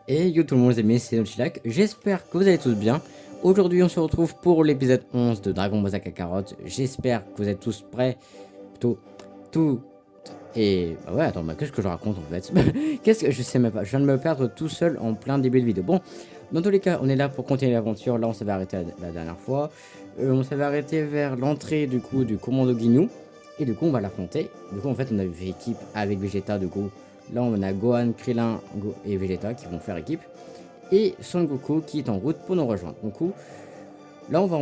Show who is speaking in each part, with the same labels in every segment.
Speaker 1: Et yo tout le monde les amis, c'est Notchilac, j'espère que vous allez tous bien. Aujourd'hui on se retrouve pour l'épisode 11 de Dragon Ball Z Kakarot. J'espère que vous êtes tous prêts. Tout. Et bah ouais, attends, qu'est-ce que je raconte en fait? Qu'est-ce que je sais même pas, je viens de me perdre tout seul en plein début de vidéo. Bon, dans tous les cas, on est là pour continuer l'aventure. Là on s'avait arrêté la dernière fois. On s'avait arrêté vers l'entrée du coup du commando Ginyu. Et du coup on va l'affronter. Du coup en fait on a fait équipe avec Vegeta du coup. Là on a Gohan, Krillin et Vegeta qui vont faire équipe. Et Son Goku qui est en route pour nous rejoindre. Du coup, là on va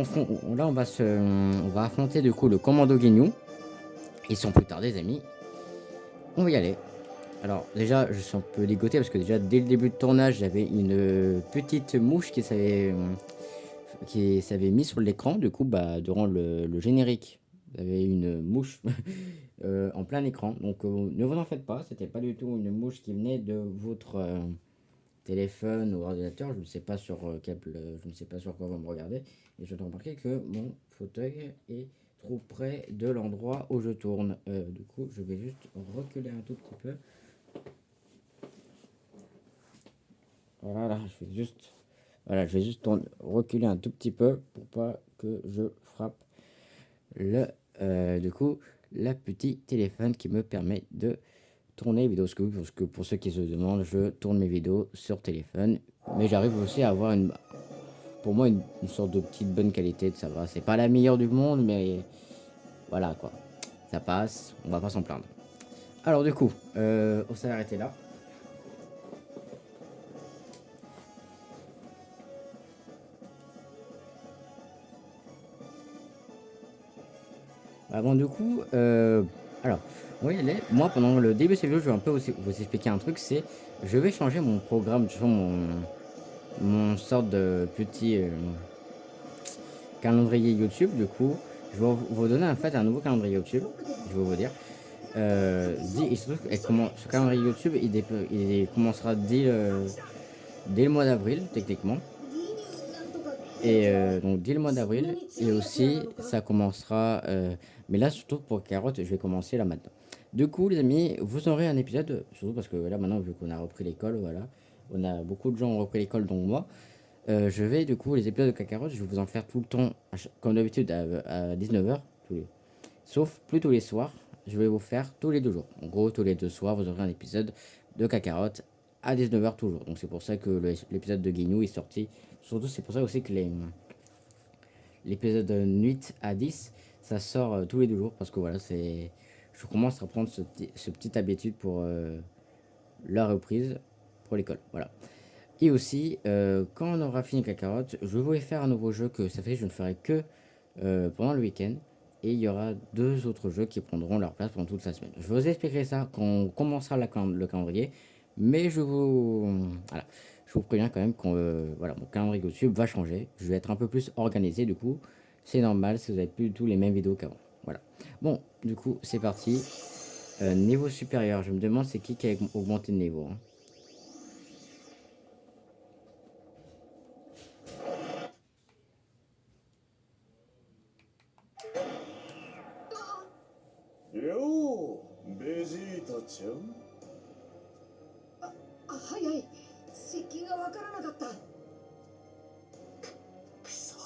Speaker 1: affronter du coup le commando Ginyu. Et sans plus tarder, les amis, on va y aller. Alors déjà, je suis un peu ligoté parce que déjà dès le début de tournage, j'avais une petite mouche qui s'avait mis sur l'écran. Du coup, bah durant le générique, j'avais une mouche en plein écran. Donc ne vous en faites pas, c'était pas du tout une mouche qui venait de votre téléphone ou ordinateur. Je ne sais pas sur je ne sais pas sur quoi vous me regardez. Et je dois remarquer que mon fauteuil est trop près de l'endroit où je tourne. Du coup, je vais juste reculer un tout petit peu. Voilà, je vais juste reculer un tout petit peu pour pas que je frappe le, du coup, la petite téléphone qui me permet de tourner les vidéos. Parce que pour ceux qui se demandent, je tourne mes vidéos sur téléphone, mais j'arrive aussi à avoir pour moi, une sorte de petite bonne qualité, ça va. C'est pas la meilleure du monde, mais voilà quoi. Ça passe, on va pas s'en plaindre. Alors du coup, on s'est arrêté là. Bon, du coup, alors, oui, moi, pendant le début de cette vidéo, je vais un peu vous expliquer un truc, c'est, je vais changer mon programme, tu vois, mon sorte de petit calendrier YouTube, du coup, je vais vous donner en fait un nouveau calendrier YouTube, je vais vous dire. Et surtout, ce calendrier YouTube, il commencera dès le mois d'avril, techniquement. Et donc dès le mois d'avril, et aussi ça commencera, mais là surtout pour Carotte, je vais commencer là maintenant. Du coup les amis, vous aurez un épisode, surtout parce que là maintenant vu qu'on a repris l'école, voilà, on a beaucoup de gens ont repris l'école dont moi, je vais du coup les épisodes de Kakarot, je vais vous en faire tout le temps, comme d'habitude à 19h, sauf plus tous les soirs, je vais vous faire tous les 2 jours. En gros tous les 2 soirs vous aurez un épisode de Kakarot à 19h toujours. Donc c'est pour ça que l'épisode de Ginyu est sorti. Surtout c'est pour ça aussi que l'épisode de nuit à 10, ça sort tous les 2 jours parce que voilà, je commence à prendre ce petite habitude pour la reprise pour l'école. Voilà. Et aussi, quand on aura fini Kakarot, je vais faire un nouveau jeu que ça fait je ne ferai que pendant le week-end. Et il y aura 2 autres jeux qui prendront leur place pendant toute la semaine. Je vous expliquerai ça quand on commencera le calendrier. Mais voilà, je vous préviens quand même que voilà, mon calendrier YouTube va changer. Je vais être un peu plus organisé du coup. C'est normal si vous n'avez plus du tout les mêmes vidéos qu'avant. Voilà. Bon, du coup, c'est parti. Niveau supérieur, je me demande c'est qui a augmenté de niveau, hein.
Speaker 2: Yo, ベジータちゃん。
Speaker 3: はいはい、接近がわからなかった。
Speaker 2: くそ、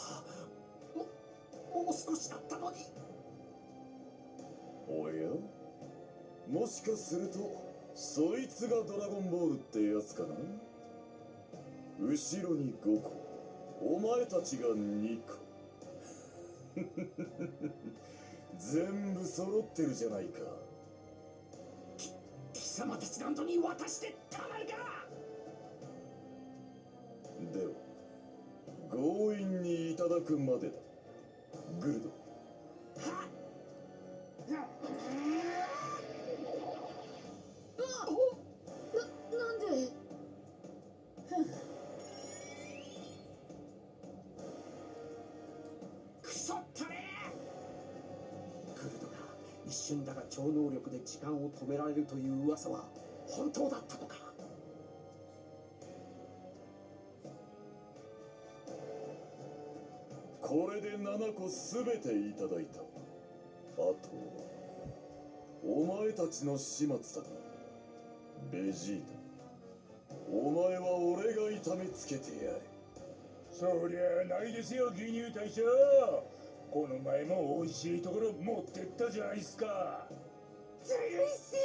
Speaker 2: もう少しだったのに。おや、もしかするとそいつがドラゴンボールってやつかな。後ろに5個、お前たちが2個。全部揃ってるじゃないか。
Speaker 3: 貴様たちの後に渡してたまるか。
Speaker 2: では強引にいただくまでだ。グルド。
Speaker 3: はなんで。
Speaker 4: 瞬だが超能力で時間を止められるという噂は本当だったのか。
Speaker 2: これで7個すべていただいた。あとお前たちの始末だ。ベジータ、お前は俺が痛めつけてやれ。
Speaker 5: そりゃないですよ、牛乳大将。この前も美味しいところ持ってったじゃないですか。
Speaker 3: ずるいっすよ。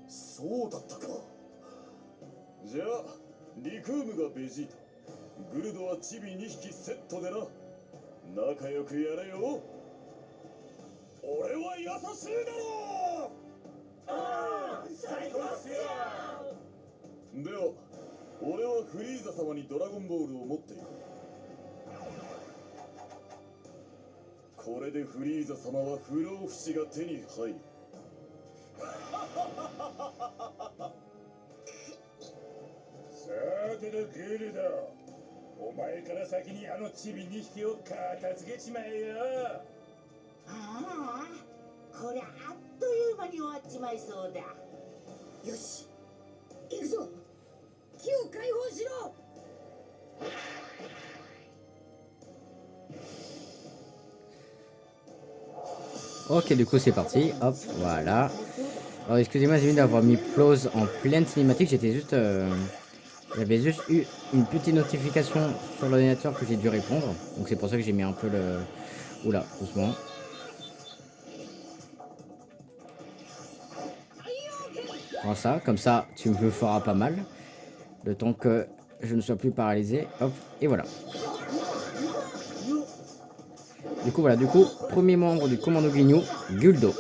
Speaker 2: そうだったか。じゃあリクームがベジータ、グルドはチビ2匹セットでな。仲良くやれよ。俺は優しいだろう。
Speaker 5: 最高っすよ。
Speaker 2: では俺はフリーザ様にドラゴンボールを持っていく。これでフリーザ様は不老不死が手に入る。
Speaker 5: さてとグルド、お前から先にあのチビ2匹を片付けちまえよ。
Speaker 6: ああ、こりゃあっという間に終わっちまいそうだ。
Speaker 3: よし、行くぞ。木を解放しろ。
Speaker 1: Ok, du coup c'est parti, hop, voilà. Alors excusez-moi, j'ai vu d'avoir mis pause en pleine cinématique, j'étais juste... J'avais juste eu une petite notification sur l'ordinateur que j'ai dû répondre, donc c'est pour ça que j'ai mis un peu le... Oula, doucement. Prends ça, comme ça tu me feras pas mal, le temps que je ne sois plus paralysé, hop, et voilà. Du coup, voilà, premier membre du commando Ginyu, Guldo.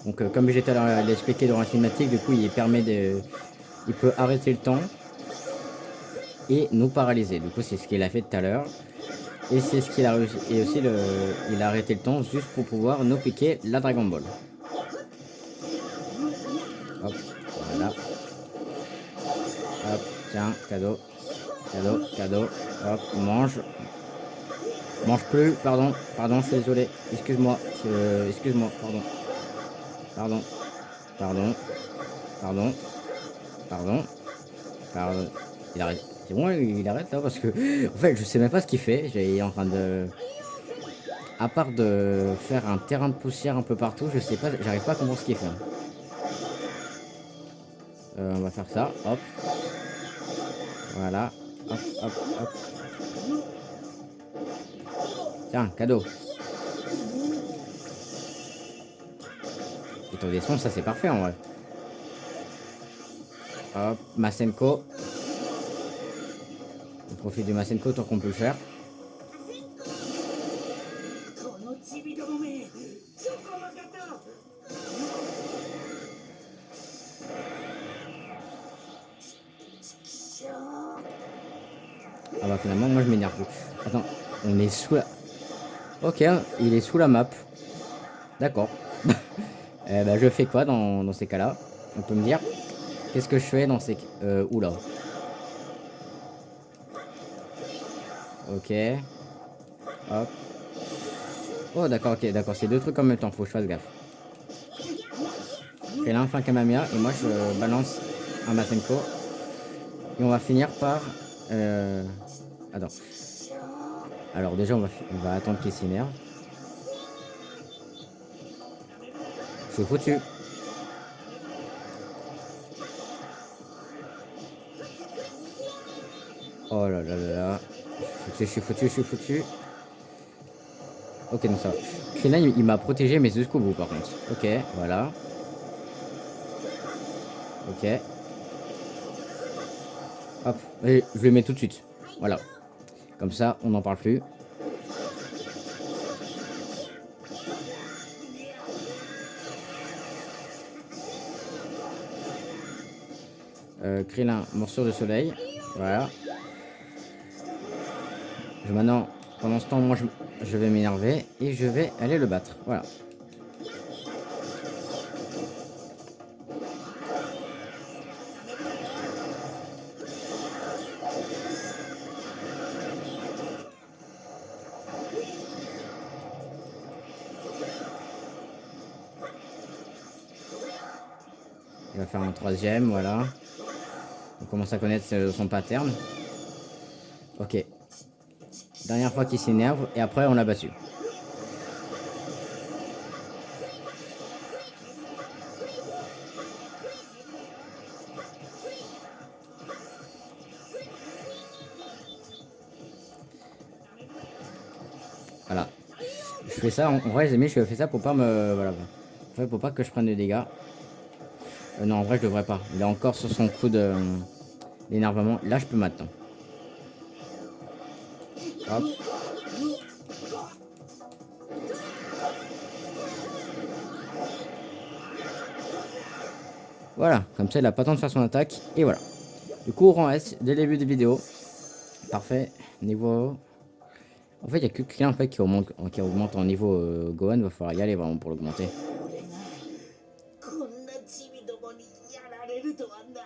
Speaker 1: Donc, comme Vegeta l'a expliqué dans la cinématique, du coup, il peut arrêter le temps et nous paralyser. Du coup, c'est ce qu'il a fait tout à l'heure. Et c'est ce qu'il a réussi. Et aussi, il a arrêté le temps juste pour pouvoir nous piquer la Dragon Ball. Hop, voilà. Hop, tiens, cadeau. Cadeau, cadeau. Hop, mange. Mange plus, pardon, je suis désolé, excuse-moi, excuse-moi, pardon, il arrête, c'est bon, il arrête là, parce que, en fait, je sais même pas ce qu'il fait, il est en train de, à part de faire un terrain de poussière un peu partout, je sais pas, j'arrive pas à comprendre ce qu'il fait. On va faire ça, hop, voilà, hop, hop, hop. Tiens, cadeau. Et ton descend, ça c'est parfait en vrai. Hop, Masenko. On profite du Masenko tant qu'on peut le faire. Ah bah finalement, moi je m'énerve plus. Attends, on est sous la... Ok, il est sous la map. D'accord. Bah, je fais quoi dans ces cas-là? On peut me dire. Qu'est-ce que je fais dans ces... oula. Ok. Hop. Oh d'accord, ok, d'accord. C'est deux trucs en même temps. Faut que je fasse gaffe. Je fais l'un, fin Kamamia. Et moi, je balance un Masenko. Et on va finir par... Attends. Alors déjà, on va attendre qu'il s'énerve. Je suis foutu. Oh là là là là. Je suis foutu. Ok, donc ça va. Krillin, il m'a protégé, mais jusqu'au bout, par contre. Ok, voilà. Ok. Hop, et je le mets tout de suite. Voilà. Comme ça, on n'en parle plus. Krillin, morsure de soleil. Voilà. Maintenant, pendant ce temps, moi, je vais m'énerver et je vais aller le battre. Voilà. Il va faire un troisième, voilà. On commence à connaître son pattern. Ok. Dernière fois qu'il s'énerve et après on l'a battu. Voilà. Je fais ça, en vrai les amis, je fais ça pour pas me... Voilà. En fait, pour pas que je prenne de dégâts. Non, en vrai je devrais pas. Il est encore sur son coup de... d'énervement. Là je peux maintenant. Hop. Voilà, comme ça il a pas le temps de faire son attaque. Et voilà. Du coup, rang S dès le début des vidéos. Parfait. Niveau... En fait, il n'y a que Krillin en fait, qui augmente en niveau Gohan. Va falloir y aller vraiment pour l'augmenter.
Speaker 6: こんなチビどもにやられるとはな。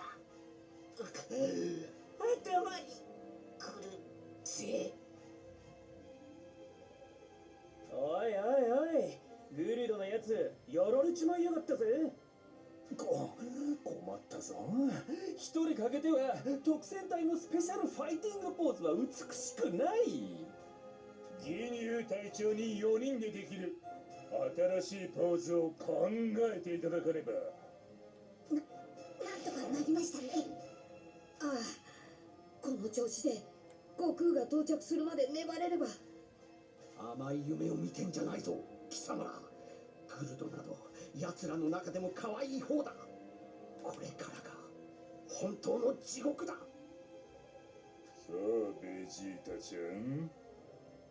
Speaker 6: 頭にくるぜ。
Speaker 4: おいおいおい、グリドのやつやられちまいやがったぜ。困ったぞ。一人かけては特戦隊のスペシャルファイティングポーズは美しくない。
Speaker 5: 銀融隊長に4人でできる新しいポーズを考えていただかねば。
Speaker 3: なんとかなりましたね。ああ、この調子で悟空が到着するまで粘れれば。
Speaker 4: 甘い夢を見てんじゃないぞ、貴様。グルドなど奴らの中でも可愛い方だ。これからが本当の地獄だ。
Speaker 5: さあベジータちゃん、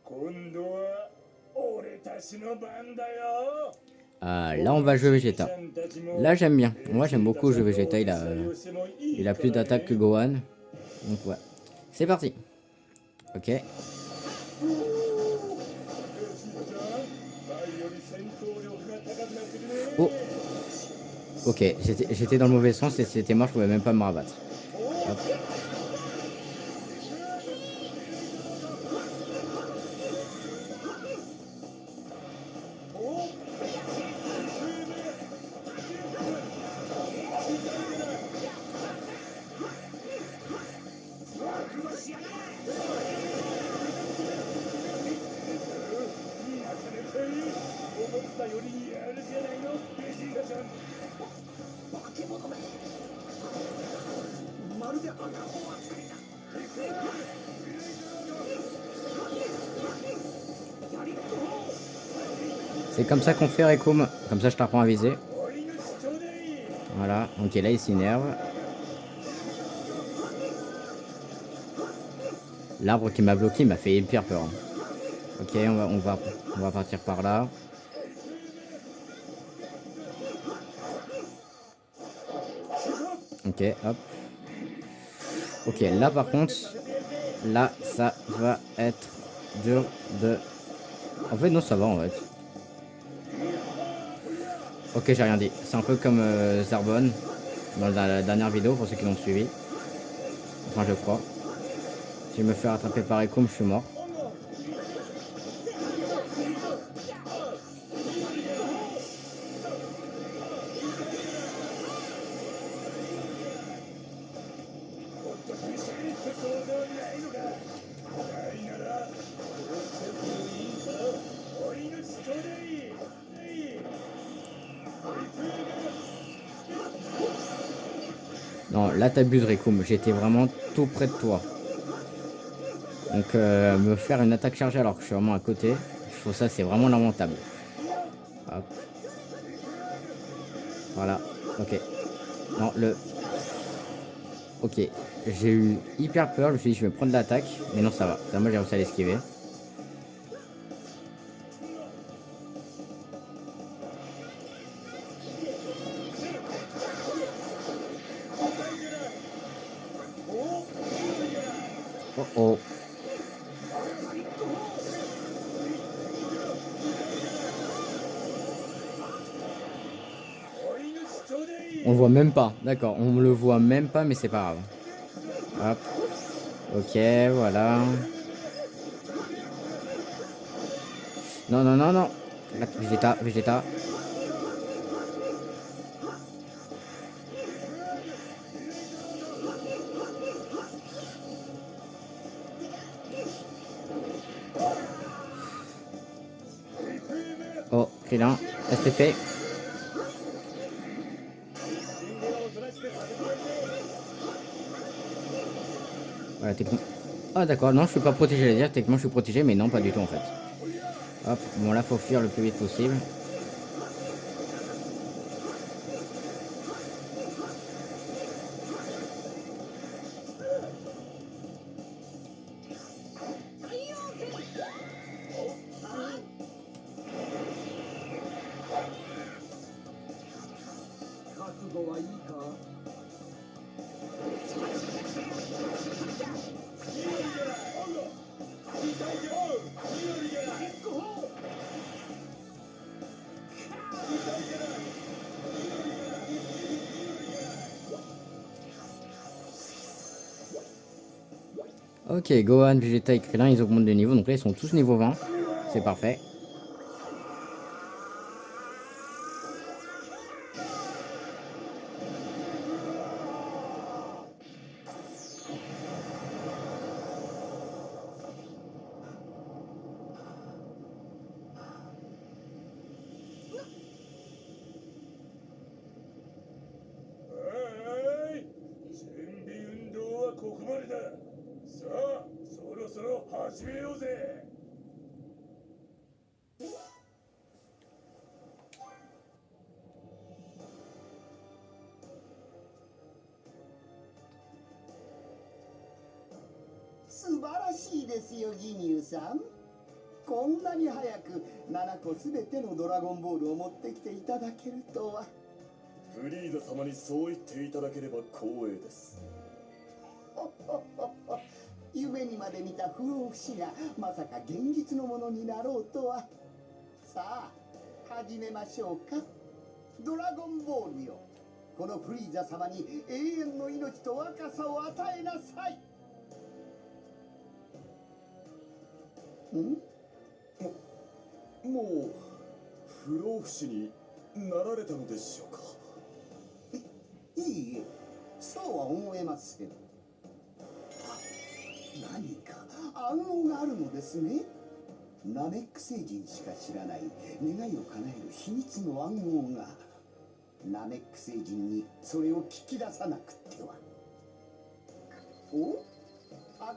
Speaker 5: 今度は俺たちの番だよ。
Speaker 1: Ah, là on va jouer Vegeta. Là j'aime bien. Moi j'aime beaucoup jouer Vegeta. Il a plus d'attaque que Gohan. Donc ouais. C'est parti. Ok. Oh. Ok, j'étais dans le mauvais sens et c'était mort, je pouvais même pas me rabattre. Hop. C'est comme ça qu'on fait Rekoum. Comme ça je t'apprends à viser. Voilà, ok là il s'énerve. L'arbre qui m'a bloqué m'a fait hyper peur. Ok, on va partir par là. Ok, hop. Ok, là par contre, là ça va être dur de... En fait non ça va en fait. Ok, j'ai rien dit. C'est un peu comme Zarbon dans la dernière vidéo pour ceux qui l'ont suivi. Enfin je crois. Je vais me faire attraper par Rekoum, je suis mort. Non, là t'abuses Rekoum, j'étais vraiment tout près de toi. Donc me faire une attaque chargée alors que je suis vraiment à côté, je trouve ça c'est vraiment lamentable. Hop. Voilà, ok. Non, ok, j'ai eu hyper peur, je me suis dit je vais prendre l'attaque, mais non ça va. Ça, moi j'ai réussi à l'esquiver. Oh oh. On le voit même pas, d'accord, on le voit même pas mais c'est pas grave. Hop. Ok, voilà. Non, non, non, non. Vegeta, Vegeta. Krillin, STP. Voilà, technique. Ah d'accord, non, je suis pas protégé, j'allais dire, techniquement je suis protégé, mais non, pas du tout en fait. Hop, bon là, faut fuir le plus vite possible. Ok, Gohan, Vegeta et Krillin, ils augmentent de niveau, donc là ils sont tous niveau 20. C'est parfait.
Speaker 5: はい、準備運動はここまでだ。さあ、そろそろ始めようぜ。
Speaker 6: 素晴らしいですよ、ギニューさん。こんなに早く7個すべてのドラゴンボールを持ってきていただけるとは。
Speaker 2: フリーザ様にそう言っていただければ光栄です。
Speaker 6: 夢にまで見た不老不死がまさか現実のものになろうとは。さあ始めましょうか。ドラゴンボールよ、このフリーザ様に永遠の命と若さを与えなさい。
Speaker 2: もう不老不死になられたのでしょうか。
Speaker 6: いいえ、そうは思えません。何か暗号があるのですね。ナメック星人しか知らない願いを叶える秘密の暗号が。ナメック星人にそれを聞き出さなくては。お、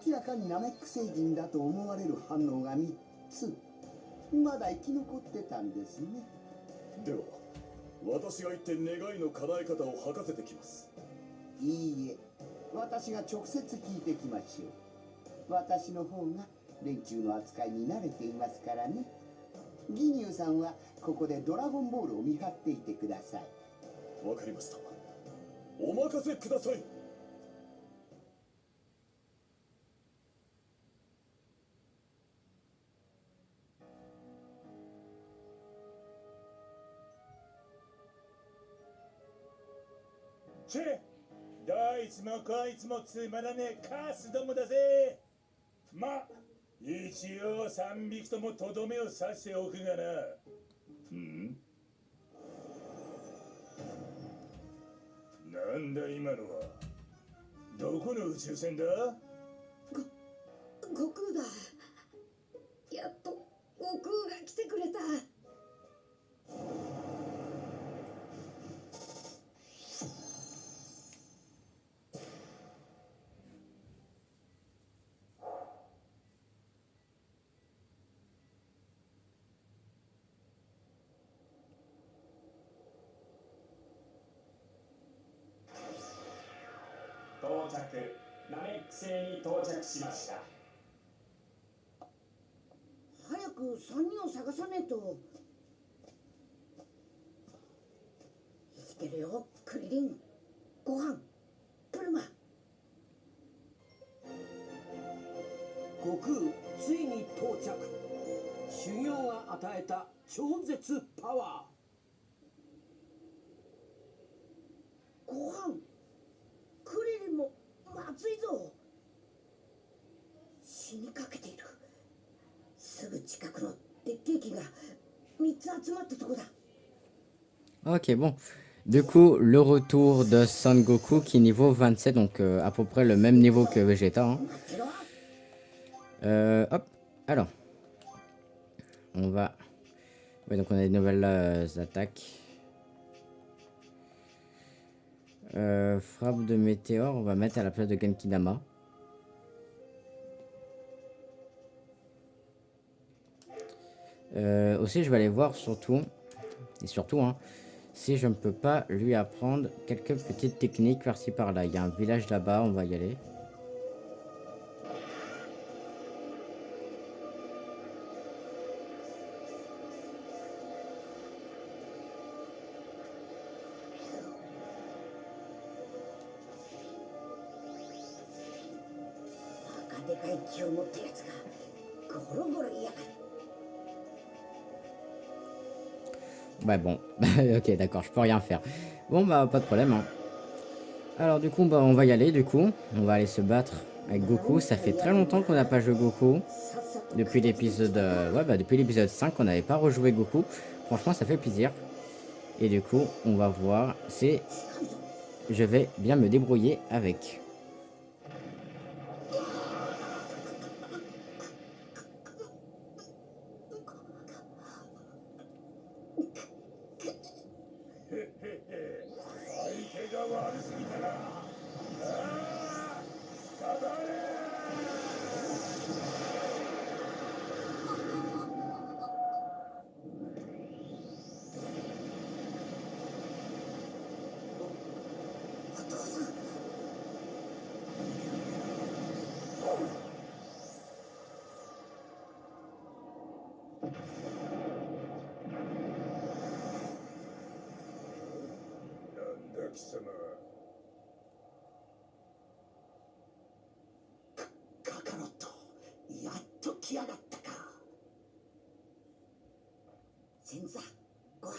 Speaker 6: 明らかにナメック星人だと思われる反応が3つ。まだ生き残ってたんですね。
Speaker 2: では私が行って願いの叶え方を吐かせてきます。
Speaker 6: いいえ、私が直接聞いてきましょう。私の方が連中の扱いに慣れていますからね。ギニューさんはここでドラゴンボールを見張っていてください。
Speaker 2: わかりました。お任せください。
Speaker 5: チェ、どいつもこいつもつまらねえカスどもだぜ。ま、一応3匹ともとどめを刺しておくがな。なんだ今のは。どこの宇宙船だ？
Speaker 3: 悟空だ。やっと悟空が来てくれた。
Speaker 4: 到着。ナメック星に到着しました。
Speaker 3: 早く3人を探さねえと。生きてるよ、クリリン、ご飯、プルマ。
Speaker 7: 悟空、ついに到着。修行が与えた超絶パワ
Speaker 3: ご飯、クリリンもまずいぞ。死にかけている。すぐ近くの鉄ケーキが3つ集まったとこだ。
Speaker 1: Ok, bon. Du coup, le retour de Son Goku qui est niveau 27, donc à peu près le même niveau que Vegeta. Hein. Hop, alors. On va Ouais, donc on a des nouvelles attaques. Frappe de météore, on va mettre à la place de Genkidama. Aussi, je vais aller voir surtout, et surtout, hein, si je ne peux pas lui apprendre quelques petites techniques par-ci par-là. Il y a un village là-bas, on va y aller. Bah bon, ok d'accord, je peux rien faire. Bon bah pas de problème. Hein. Alors du coup bah on va y aller du coup. On va aller se battre avec Goku. Ça fait très longtemps qu'on n'a pas joué Goku. Depuis l'épisode ouais bah depuis l'épisode 5 on n'avait pas rejoué Goku. Franchement ça fait plaisir. Et du coup on va voir si je vais bien me débrouiller avec.
Speaker 7: カカロット、やっと来やがったか。
Speaker 3: 先座、ごら、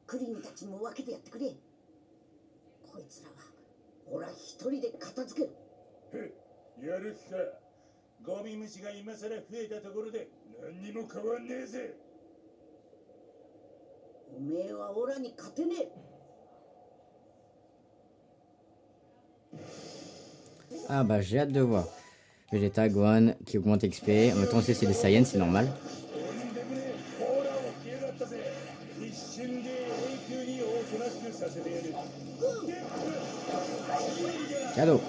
Speaker 3: クリンたちも分けてやってくれ。こいつらはオラ一人で片付ける。
Speaker 5: やる気か。ゴミ虫が今さら増えたところで何にも変わんねえぜ。
Speaker 3: おめえはオラに勝てねえ。
Speaker 1: Ah bah j'ai hâte de voir. Vegeta, Gohan qui augmente XP. En même temps c'est des Saiyans, c'est normal. Cadeau.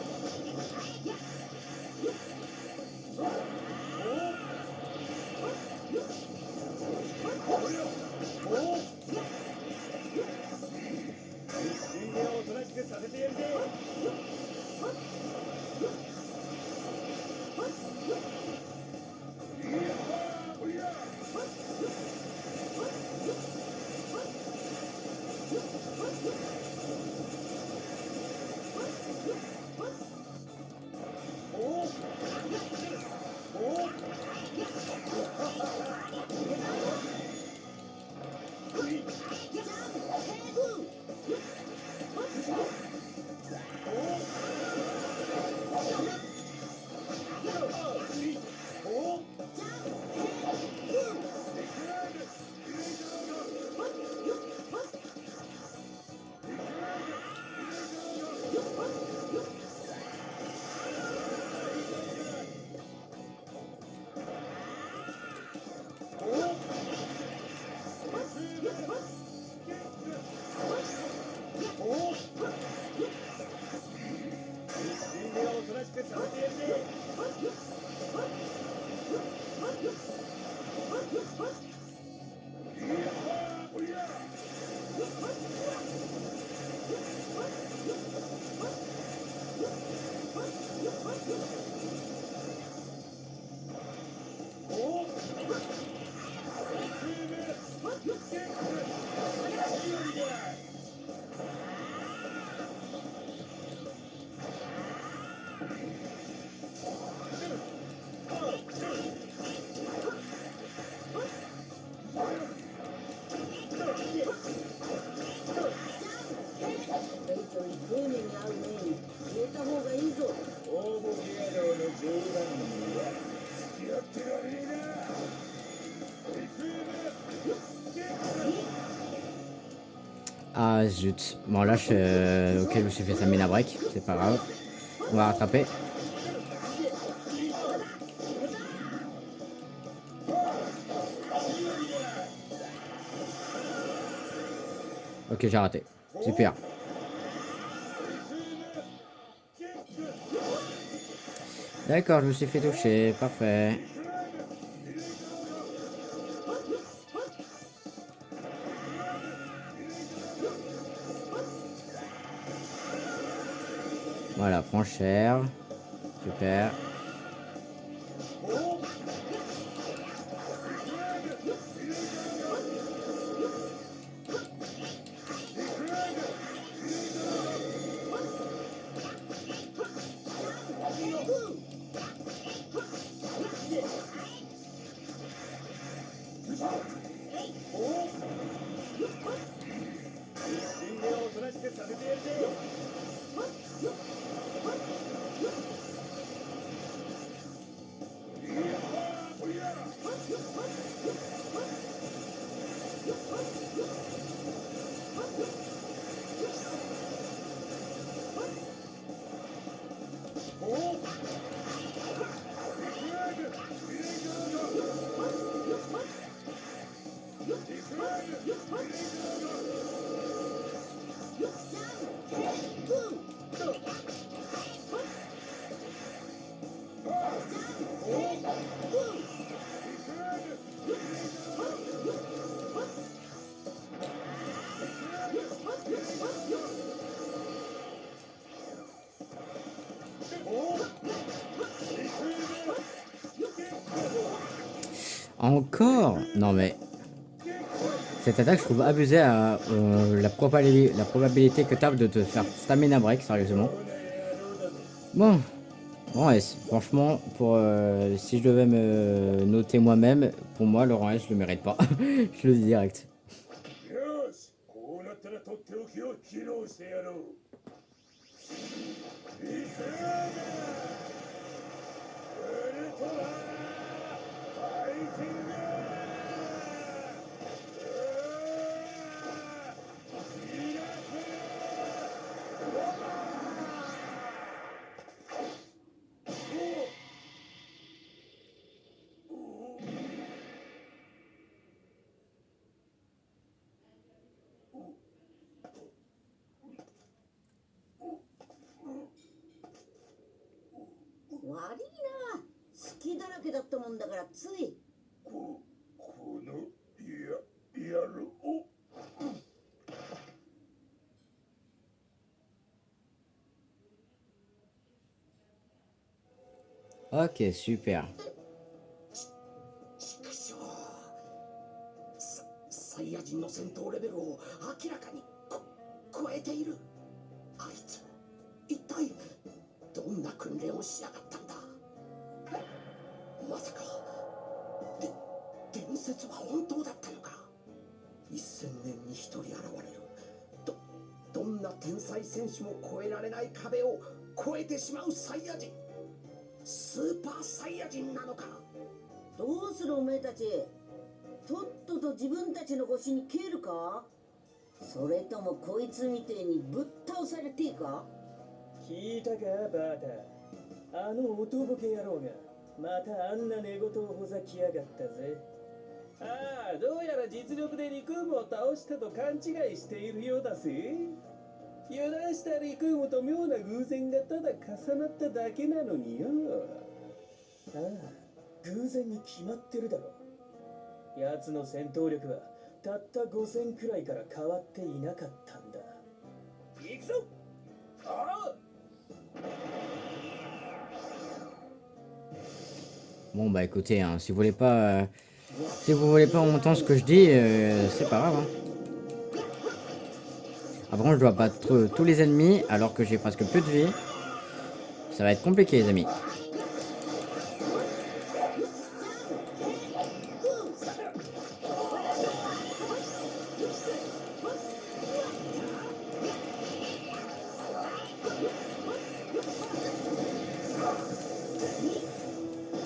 Speaker 1: Ah zut. Bon là ok je me suis fait Samina break, c'est pas grave. On va rattraper. Ok, j'ai raté. Super. D'accord, je me suis fait toucher. Parfait. Voilà, prends cher. Super. Encore? Non mais... Cette attaque, je trouve abusée à la probabilité que t'as de te faire stamina break, sérieusement. Bon. Bon, S, franchement, pour, si je devais me noter moi-même, pour moi, Laurent S, je le mérite pas. Je le dis direct.
Speaker 5: よし、こうなったらとっておきを披露してやろう。いくらだ、ウルトラファイティング。
Speaker 3: 悪いな。好きだらけだったもんだからつい。
Speaker 5: この野郎。
Speaker 1: Ok, super.
Speaker 7: サイヤ人の戦闘レベルを明らかに超えている。あいつ一体どんな訓練をしやがったんだ。まさか伝説は本当だったのか。1000年に一人現れるどんな天才戦士も越えられない壁を越えてしまうサイヤ人、スーパーサイヤ人なのか。
Speaker 3: どうするおめえたち。とっとと自分たちの星に消えるか、それともこいつみてえにぶっ倒されていか。
Speaker 4: 聞いたかバータ、あの音ボケ野郎がまたあんな寝言をほざきやがったぜ。ああ、どうやら実力でリクームを倒したと勘違いしているようだぜ。油断したリクームと妙な偶然がただ重なっただけなのによ。ああ、偶然に決まってるだろ。奴の戦闘力はたった5000くらいから変わっていなかったんだ。行くぞ。ああ。
Speaker 1: Bon bah écoutez, hein, si vous voulez pas, si vous voulez pas entendre ce que je dis, c'est pas grave. Hein. Après, je dois battre tous les ennemis alors que j'ai presque plus de vie. Ça va être compliqué, les amis.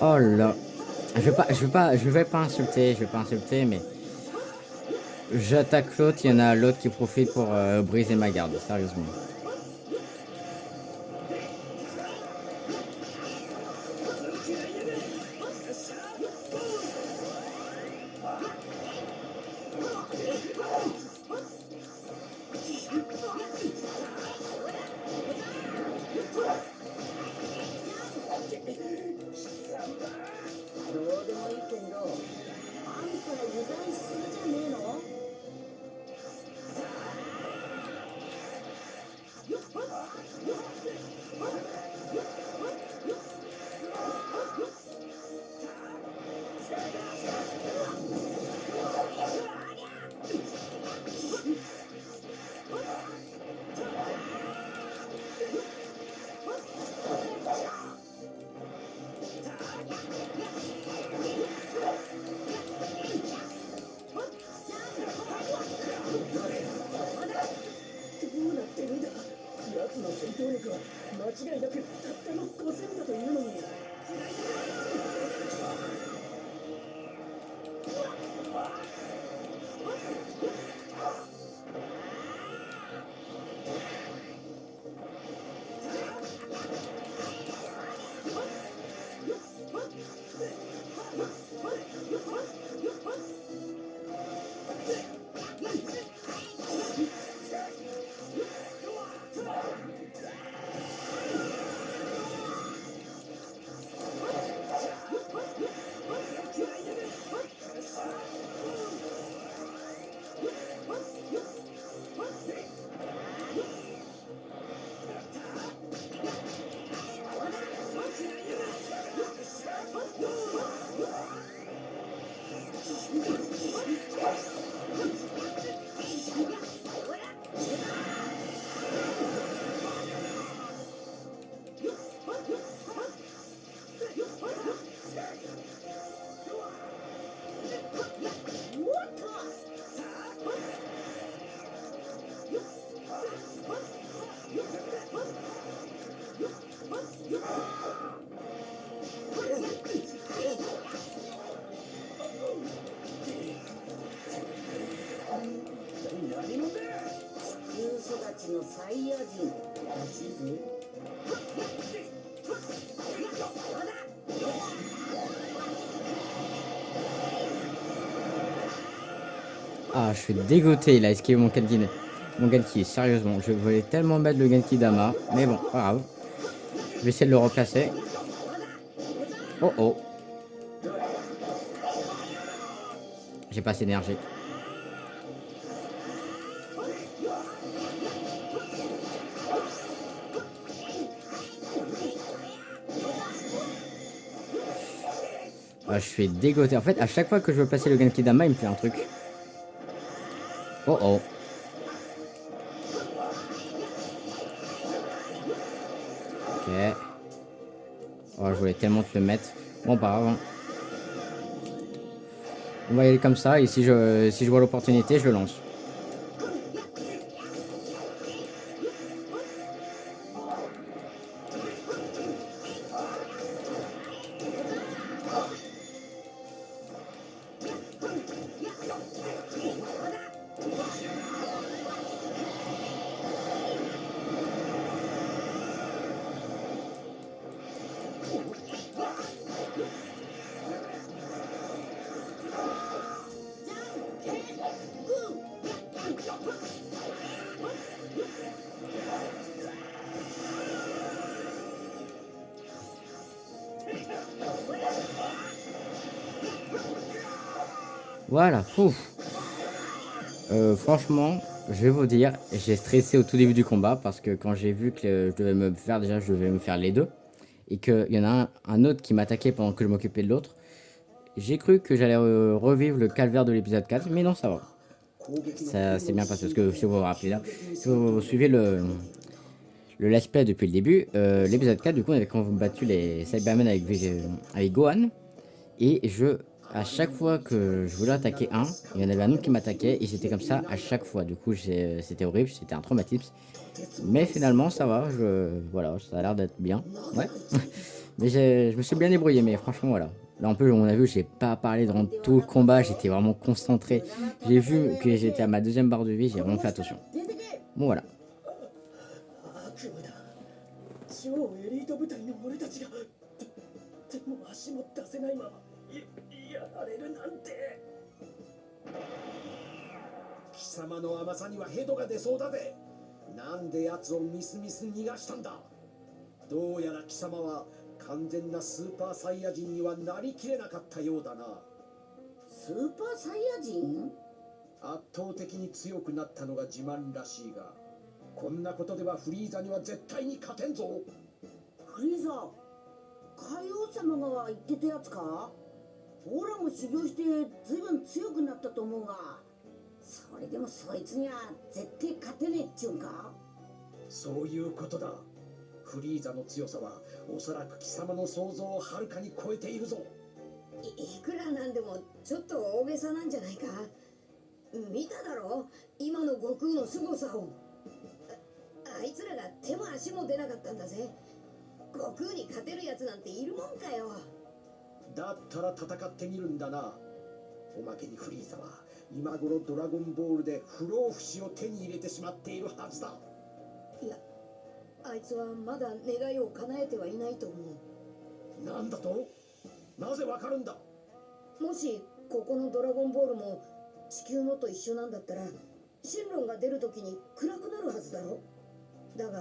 Speaker 1: Oh là, je vais pas insulter, mais j'attaque l'autre, il y en a l'autre qui profite pour briser ma garde, sérieusement.
Speaker 3: 油断しすぎじゃねえの？
Speaker 4: どうなってるんだ。奴の戦闘力は間違いなくたったの5000だというのに。何者だ。
Speaker 3: 地球育ちのサイヤ人らしいぜ。
Speaker 1: Ah, je suis dégoûté, il a esquivé mon Genki, sérieusement, je voulais tellement mettre le Genki Dama, mais bon, pas grave. Je vais essayer de le replacer. Oh oh. J'ai pas assez d'énergie. Ah, je suis dégoûté. En fait, à chaque fois que je veux placer le Genki Dama, il me fait un truc. Oh oh. Ok. Oh, je voulais tellement te le mettre. Bon, pas grave. Hein. On va y aller comme ça. Et si je vois l'opportunité, je le lance. Voilà, ouf. Franchement, je vais vous dire, j'ai stressé au tout début du combat parce que quand j'ai vu que je devais me faire je devais me faire les deux et qu'il y en a un autre qui m'attaquait pendant que je m'occupais de l'autre, j'ai cru que j'allais revivre le calvaire de l'épisode 4, mais non, ça va. Ça s'est bien passé parce que si vous vous rappelez là, si vous suivez le let's play depuis le début, l'épisode 4, du coup, on avait combattu les Cybermen avec Gohan et à chaque fois que je voulais attaquer un, il y en avait un autre qui m'attaquait et c'était comme ça à chaque fois. Du coup, c'était horrible, c'était un traumatisme. Mais finalement, ça va, voilà, ça a l'air d'être bien. Ouais. Mais je me suis bien débrouillé, mais franchement, voilà. Là, on a vu, j'ai pas parlé durant tout le combat, j'étais vraiment concentré. J'ai vu que j'étais à ma deuxième barre de vie, j'ai vraiment fait attention. Bon, voilà.
Speaker 4: 悪夢だ。超エリート部隊の俺たちがでも足も出せないままやられるなんて。
Speaker 7: 貴様の甘さにはヘドが出そうだぜ。なんで奴をミスミス逃がしたんだ。どうやら貴様は完全なスーパーサイヤ人にはなりきれなかったようだな。
Speaker 3: スーパーサイヤ人？
Speaker 7: 圧倒的に強くなったのが自慢らしいが、こんなことではフリーザには絶対に勝てんぞ。
Speaker 3: フリーザ、海王様が言ってたやつか？オラも修行してずいぶん強くなったと思うが、それでもそいつには絶対勝てねえっちゅうんか？
Speaker 7: そういうことだ。フリーザの強さはおそらく貴様の想像をはるかに超えているぞ。
Speaker 8: いくらなんでもちょっと大げさなんじゃないか。見ただろ今の悟空の凄さを。あいつらが手も足も出なかったんだぜ。悟空に勝てるやつなんているもんかよ。
Speaker 7: だったら戦ってみるんだな。おまけにフリーザは今頃ドラゴンボールで不老不死を手に入れてしまっているはずだ。
Speaker 8: いや、あいつはまだ願いを叶えてはいないと思う。
Speaker 7: なんだと？なぜわかるんだ？
Speaker 8: もしここのドラゴンボールも地球のと一緒なんだったら、神論が出るときに暗くなるはずだろ。だが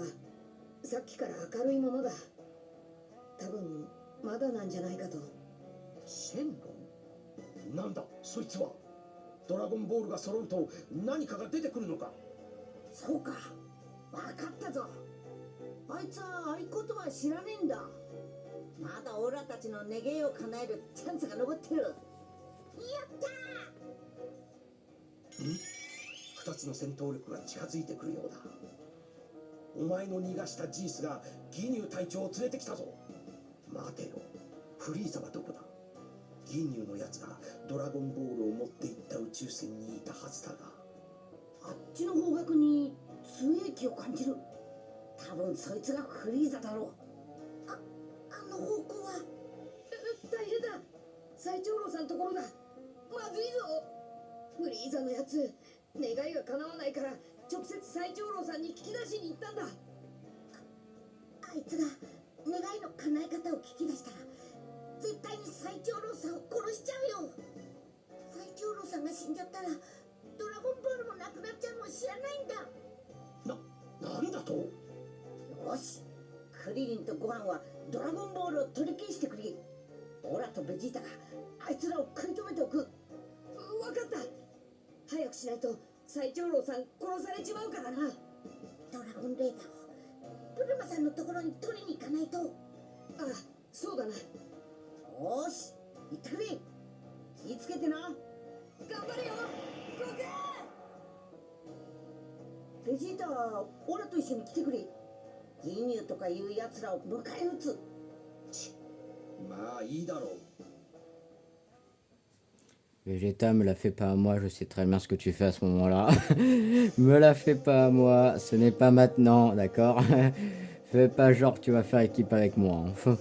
Speaker 8: さっきから明るいままだ。多分まだなんじゃないかと。
Speaker 7: 神論？なんだそいつは。ドラゴンボールが揃うと何かが出てくるのか？
Speaker 3: そうか、わかったぞ。あいつは合言葉知らねえんだ。まだオラたちの願いを叶えるチャンスが残ってる。やった
Speaker 7: ー！二つの戦闘力が近づいてくるようだ。お前の逃がしたジースがギニュー隊長を連れてきたぞ。待てよ、フリーザはどこだ？ギニューのやつがドラゴンボールを持っていった宇宙船にいたはずだが。
Speaker 3: あっちの方角に強い気を感じる。多分そいつがフリーザだろう。あの方向は。
Speaker 8: 大変だ。最長老さんところだ。まずいぞ。フリーザのやつ、願いが叶わないから直接最長老さんに聞き出しに行ったんだ。
Speaker 3: あいつが願いの叶え方を聞き出したら、絶対に最長老さんを殺しちゃうよ。最長老さんが死んじゃったら、ドラゴンボールもなくなっちゃうの知らないんだ。
Speaker 7: なんだと？
Speaker 3: よし、クリリンとゴハンはドラゴンボールを取り消してくれ。オラとベジータがあいつらを食い止めておく。
Speaker 8: わかった。早くしないと最長老さん殺されちまうからな。
Speaker 3: ドラゴンレーダーをブルマさんのところに取りに行かないと。
Speaker 8: ああ、そうだな。
Speaker 3: よし、行ってくれ。気ぃつけてな。
Speaker 8: 頑張れよ悟空。
Speaker 3: ベジータはオラと一緒に来てくれ。ギニューとかいうやつらを迎え撃つ。
Speaker 7: まあいいだろう。
Speaker 1: Vegeta, me la fais pas à moi, je sais très bien ce que tu fais à ce moment-là. Me la fais pas à moi, ce n'est pas maintenant, d'accord? Fais pas genre que tu vas faire équipe avec moi. Hein.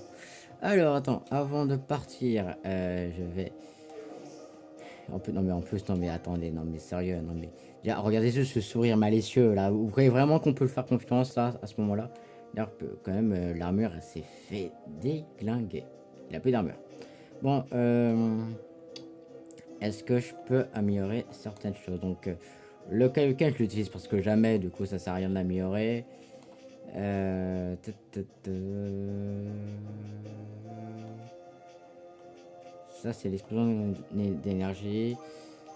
Speaker 1: Alors attends, avant de partir, je vais... non mais en plus, non mais attendez, non mais sérieux, non mais... Déjà, regardez juste ce sourire malicieux là, vous croyez vraiment qu'on peut le faire confiance là, à ce moment-là? D'ailleurs, quand même, l'armure s'est fait déglinguer. Il a plus d'armure. Bon, est-ce que je peux améliorer certaines choses? Donc, le Kaioken, je l'utilise parce que jamais, du coup, ça sert à rien de l'améliorer. Ça, c'est l'explosion d'énergie.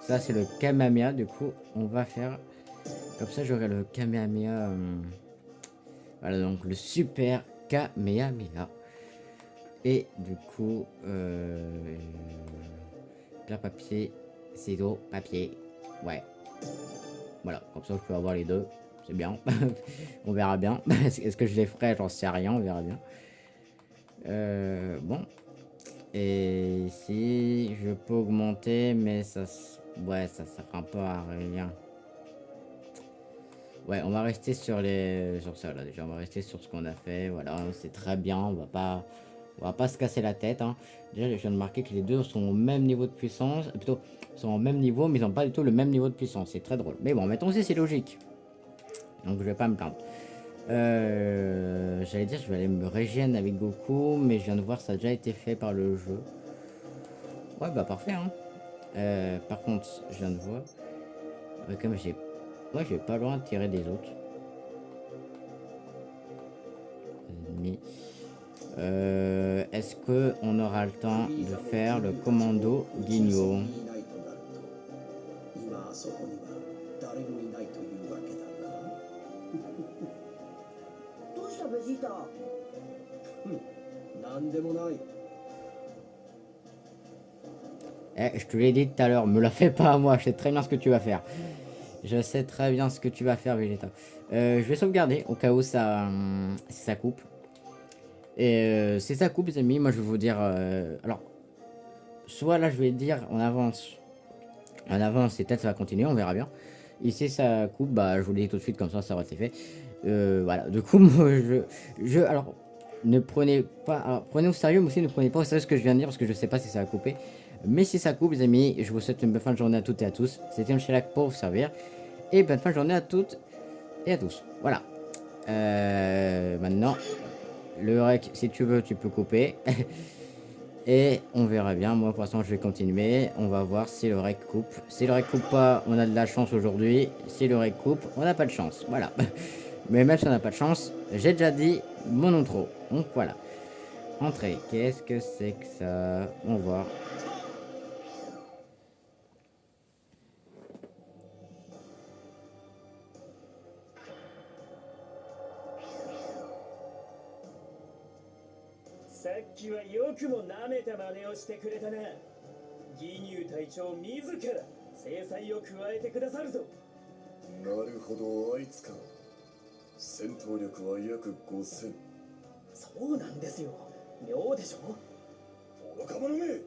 Speaker 1: Ça, c'est le Kamehameha. Du coup, on va faire... Comme ça, j'aurai le Kamehameha... Voilà, donc le super Kamehameha. Et du coup... Pierre, papier, ciseaux, papier. Ouais. Voilà, comme ça, je peux avoir les deux. C'est bien. On verra bien. Est-ce que je les ferai? J'en sais rien, on verra bien. Bon. Et ici, je peux augmenter, mais ça... Ouais, ça sert un peu à rien. Ouais, on va rester sur les... Sur ça, là, déjà. On va rester sur ce qu'on a fait. Voilà, c'est très bien. On va pas se casser la tête. Hein. Déjà, je viens de marquer que les deux sont au même niveau de puissance. Plutôt, sont au même niveau, mais ils n'ont pas du tout le même niveau de puissance. C'est très drôle. Mais bon, maintenant aussi, c'est logique. Donc, je vais pas me plaindre. J'allais dire, je vais aller me régénérer avec Goku, mais je viens de voir, ça a déjà été fait par le jeu. Ouais, bah parfait. Hein. Par contre, je viens de voir. Ouais, comme j'ai... Ouais, j'ai pas loin de tirer des autres. Est-ce que on aura le temps de faire le commando Ginyu?
Speaker 7: そこには誰もいないというわけだな。
Speaker 8: どうしたベジータ？
Speaker 7: なんでもない。
Speaker 1: Eh, je te l'ai dit tout à l'heure, me la fais pas à moi, je sais très bien ce que tu vas faire. Je sais très bien ce que tu vas faire, Vegeta. Je vais sauvegarder au cas où ça coupe. Et si ça coupe, les amis, moi je vais vous dire... alors, soit là je vais dire en avance et peut-être ça va continuer, on verra bien. Et si ça coupe, bah je vous le dis tout de suite, comme ça aura été fait. Voilà, du coup, moi alors, ne prenez pas... Alors, prenez au sérieux, mais aussi ne prenez pas au sérieux ce que je viens de dire, parce que je sais pas si ça va couper. Mais si ça coupe, les amis, je vous souhaite une bonne fin de journée à toutes et à tous. C'était un Shellac pour vous servir. Et bonne fin de journée à toutes et à tous. Voilà. Maintenant, le rec, si tu veux, tu peux couper. Et on verra bien. Moi, pour l'instant, je vais continuer. On va voir si le rec coupe. Si le rec coupe pas, on a de la chance aujourd'hui. Si le rec coupe, on n'a pas de chance. Voilà. Mais même si on n'a pas de chance, j'ai déjà dit mon intro. Donc voilà. Entrée. Qu'est-ce que c'est que ça? On va voir.
Speaker 4: さっきはよくも舐めた真似をしてくれたな。義乳隊長自ら制裁を加えてくださるぞ。
Speaker 2: なるほど、あいつか。戦闘力は約5000。
Speaker 4: そうなんですよ。妙でしょ。
Speaker 2: 愚か者め、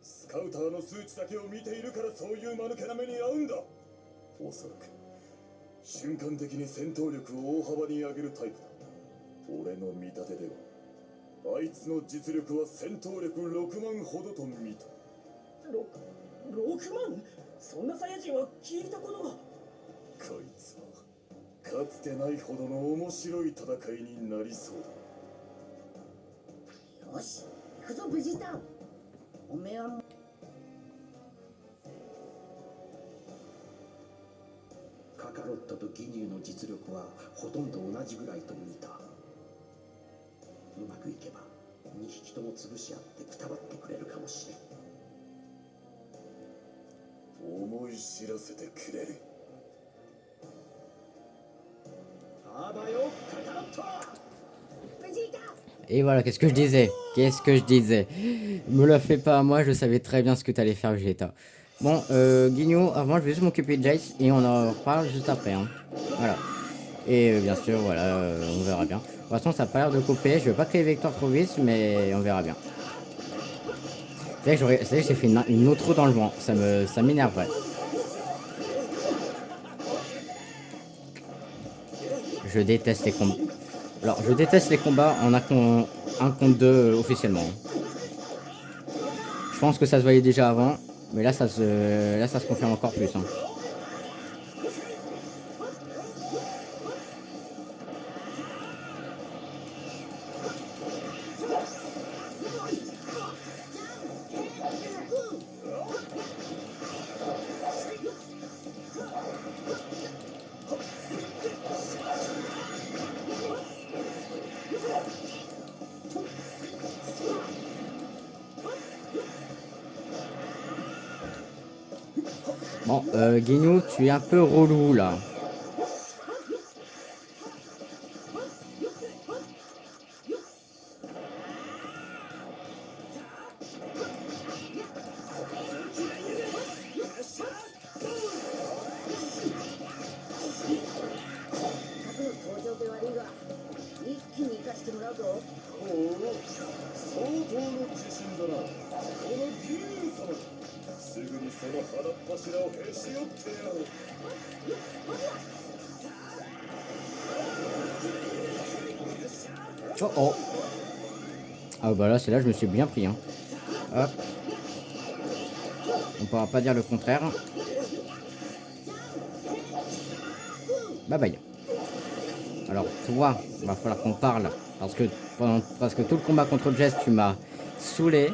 Speaker 2: スカウターの数値だけを見ているからそういう間抜けな目に遭うんだ。おそらく瞬間的に戦闘力を大幅に上げるタイプだ。俺の見立てではあいつの実力は戦闘力6万ほどと見た。
Speaker 4: 6万？そんなサイヤ人は聞いたことが。
Speaker 2: こいつはかつてないほどの面白い戦いになりそうだ。
Speaker 3: よし、行くぞベジータ。おめえはもう
Speaker 7: カカロットとギニューの実力はほとんど同じぐらいと見た。うまくいけば2匹とも潰し合ってくたばってくれるかもしれん。
Speaker 2: 思い知らせてくれる。
Speaker 7: あばよカカロット。
Speaker 3: ベジータ。
Speaker 1: Et voilà, qu'est-ce que je disais? Qu'est-ce que je disais? Me la fais pas à moi, je savais très bien ce que t'allais faire, Vegeta. Bon, Guigno, avant, je vais juste m'occuper de Jace et on en reparle juste après. Hein. Voilà. Et bien sûr, voilà, on verra bien. De toute façon, ça n'a pas l'air de couper. Je vais pas créer Vector trop vite, mais on verra bien. C'est vrai que j'ai fait une outro dans le vent. Ça m'énerverait. Je déteste les combats. Alors, je déteste les combats en 1 contre 2 officiellement. Je pense que ça se voyait déjà avant, mais là ça se confirme encore plus. Hein. Bon, Guignou, tu es un peu relou là. Oh oh. Ah bah là, c'est là je me suis bien pris. Hein. Hop. On pourra pas dire le contraire. Bye bye. Alors toi, il va falloir qu'on parle. Parce que pendant presque tout le combat contre Jess, tu m'as saoulé.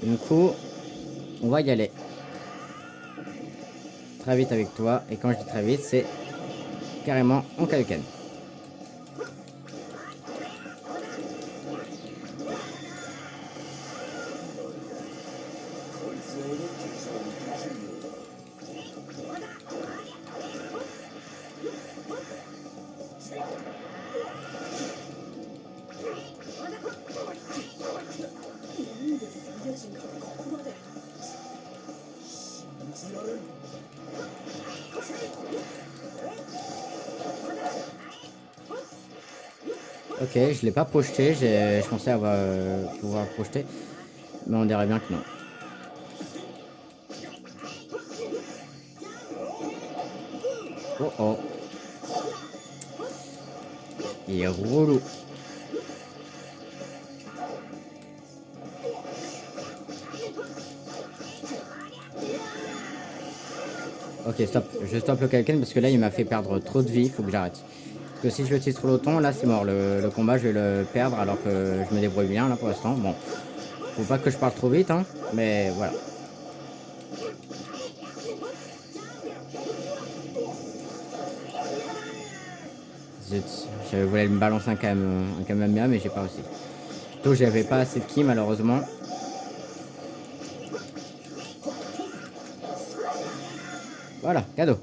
Speaker 1: Du coup, on va y aller. Très vite avec toi. Et quand je dis très vite, c'est carrément en Kaioken.
Speaker 2: せられん。
Speaker 1: Ok, je l'ai pas projeté, je pensais avoir pouvoir le projeter, mais on dirait bien que non. Oh oh. Il est relou. Ok, stop. Je stoppe le Kalken parce que là, il m'a fait perdre trop de vie. Faut que j'arrête. Parce que si je le tire trop longtemps, là, c'est mort. Le combat, je vais le perdre alors que je me débrouille bien, là, pour l'instant. Bon. Faut pas que je parle trop vite, hein. Mais voilà. Zut. Je voulais me balancer un Kamehameha, mais j'ai pas réussi. Plutôt, j'avais pas assez de ki, malheureusement. Voilà, cadeau.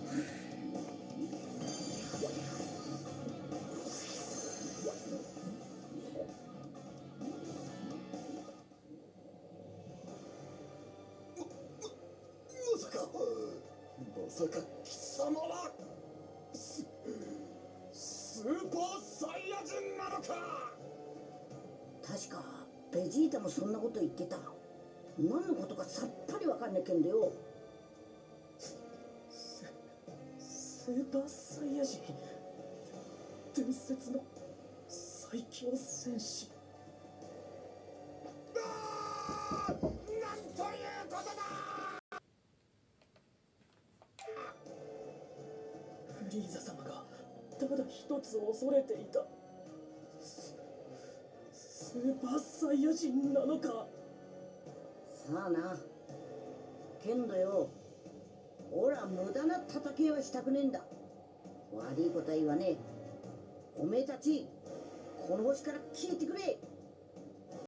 Speaker 3: 確かベジータもそんなこと言ってた。何のことかさっぱりわかんねえけんだよ。
Speaker 4: スーパーサイヤ人、伝説の最強戦士。
Speaker 2: なんということだ。
Speaker 4: フリーザ様がただ一つ恐れていたスーパーサイヤ人なのか。
Speaker 3: さあな。けんどよ、おら無駄な戦いはしたくねえんだ。悪いことは言わねえ。おめえたちこの星から消えてくれ。